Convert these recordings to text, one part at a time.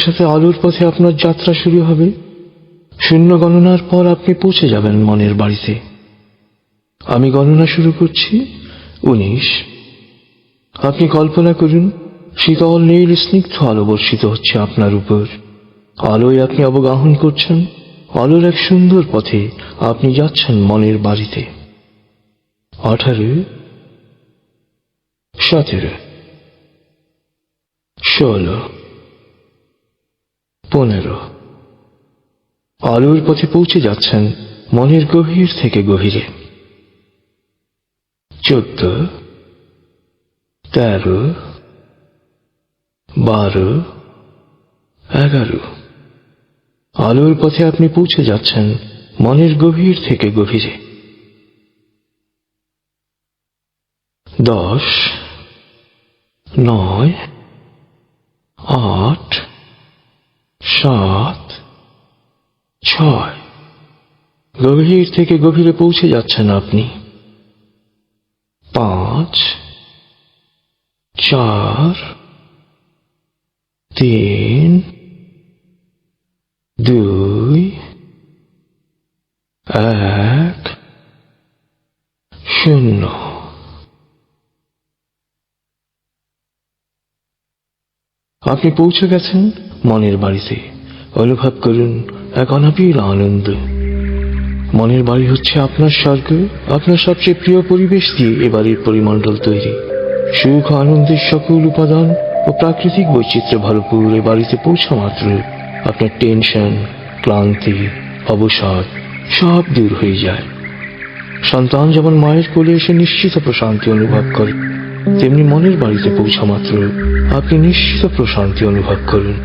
সাথে আলোর পথে আপনার যাত্রা শুরু হবে। শূন্য গণনার পর আপনি পৌঁছে যাবেন মনের বাড়িতে। আমি গণনা শুরু করছি। 19। আপনি কল্পনা করুন শীতল নীল স্নিগ্ধ আলো বর্ষিত হচ্ছে আপনার উপর। আলোয় আপনি অবগাহন করছেন। আলোর এক সুন্দর পথে আপনি যাচ্ছেন মনের বাড়িতে। 18, 17, 16, 15। আলোর পথে পৌঁছে যাচ্ছেন মনের গভীর থেকে গভীরে। 14, 13, 12, 11। আলোর পথে আপনি পৌঁছে যাচ্ছেন মনের গভীর থেকে গভীরে। 10, 9, 8, 7, 6। গভীর থেকে গভীরে পৌঁছে যাচ্ছেন আপনি। 5, 4, 3, 2, 1, 0। আপনি পৌঁছে গেছেন মনের বাড়িতে। অনুভব করুন এক অনাবিল আনন্দ। মনের বাড়ি হচ্ছে আপনার স্বর্গ। আপনার সবচেয়ে প্রিয় পরিবেশ দিয়ে এ বাড়ির পরিমণ্ডল তৈরি। সুখ ও আনন্দের সকল উপাদান ও প্রাকৃতিক বৈচিত্র্যে ভরপুর এ বাড়িতে পৌঁছা মাত্র আপনার টেনশন, ক্লান্তি, অবসাদ সব দূর হয়ে যায়। সন্তান যেমন মায়ের কোলে এসে নিশ্চিত প্রশান্তি অনুভব করে, তেমনি মনের বাড়িতে পৌঁছা মাত্র আপনি নিশ্চিত প্রশান্তি অনুভব করুন।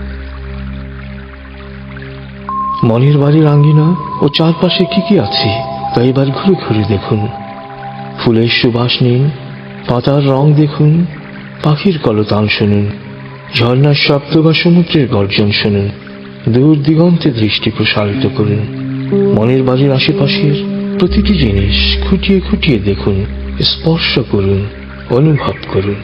মনের বাড়ির আঙ্গিনা ও চারপাশে কি আছে তা এবার ঘুরে ঘুরে দেখুন। ফুলের সুবাস নিন, পাতার রং দেখুন, পাখির কলতান শুনুন, ঝর্ণার শব্দ বা সমুদ্রের গর্জন শুনুন। দূর দিগন্তে দৃষ্টি প্রসারিত করুন। মনের বাড়ির আশেপাশের প্রতিটি জিনিস খুঁটিয়ে খুঁটিয়ে দেখুন, স্পর্শ করুন, অনুভব করুন।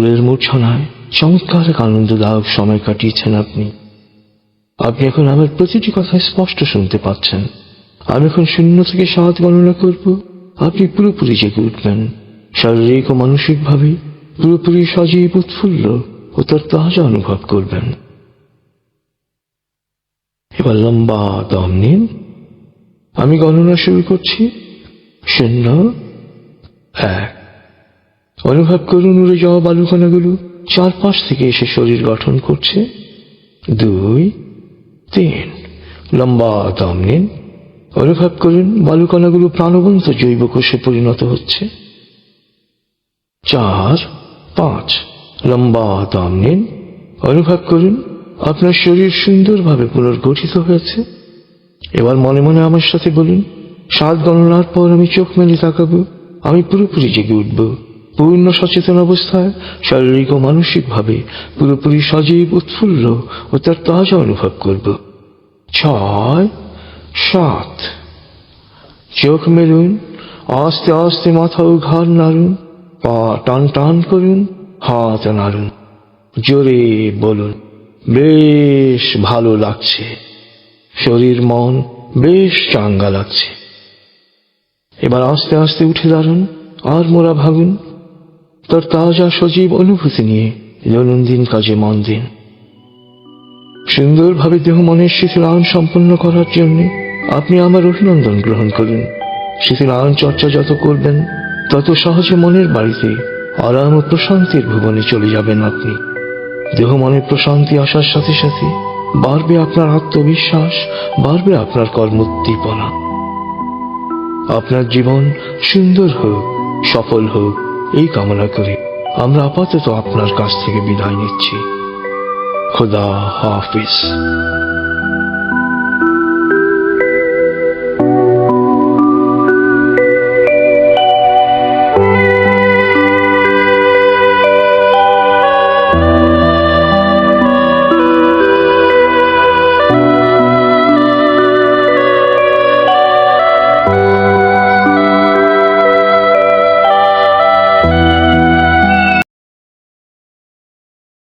ফুলের মূর্ছনায় চমৎকার এক আনন্দদায়ক সময় কাটিয়েছেন আপনি। আপনি এখন আমার প্রতিটি কথা স্পষ্ট শুনতে পাচ্ছেন। আমি এখন 0 থেকে 7 গণনা করব, আপনি পুরোপুরি জেগে উঠবেন, শারীরিক ও মানসিকভাবে পুরোপুরি সজীব, উৎফুল্ল ও তার তাজা অনুভব করবেন। এবার লম্বা দম নিন। আমি গণনা শুরু করছি। 0, 1। অনুভব করুন উড়ে যাওয়া বালুকণাগুলো চারপাশ থেকে এসে শরীর গঠন করছে। 2, 3। লম্বা দম নিন। অনুভব করুন বালুকণাগুলো প্রাণবন্ত জৈব কোষে পরিণত হচ্ছে। 4, 5। লম্বা দম নিন। অনুভব করুন আপনার শরীর সুন্দরভাবে পুনর্গঠিত হয়েছে। এবার মনে মনে আমার সাথে বলুন, 7 গণনার পর আমি চোখ মেলে তাকাবো, আমি পুরোপুরি জেগে উঠব, পূর্ণ সচেতন অবস্থায় শারীরিক ও মানসিকভাবে পুরোপুরি সজীব, উৎফুল্ল ও তার তাজা অনুভব করব। 6, 7। চোখ মেলুন, আস্তে আস্তে মাথা ও ঘাড় নাড়ুন, পা টান টান করুন, হাত নাড়ুন, জোরে বলুন, বেশ ভালো লাগছে, শরীর মন বেশ চাঙ্গা লাগছে। এবার আস্তে আস্তে উঠে দাঁড়ান, আর মোরা ভাবুন, তার তাজা সজীব অনুভূতি নিয়ে দৈনন্দিন কাজে মন দিন। সুন্দরভাবে দেহ মনের শিথিলায়ন সম্পন্ন করার জন্য আপনি আমার অভিনন্দন গ্রহণ করুন। শিথিলায়ন চর্চা যত করবেন, তত সহজে মনের বাড়িতে আরাম ও প্রশান্তির ভুবনে চলে যাবেন আপনি। দেহ মনের প্রশান্তি আসার সাথে সাথে বাড়বে আপনার আত্মবিশ্বাস, বাড়বে আপনার কর্মোদ্দীপনা। আপনার জীবন সুন্দর হোক, সফল হোক, এই কামনা করে আমরা আপাতত আপনার কাছ থেকে বিদায় নিচ্ছি। খোদা হাফিজ।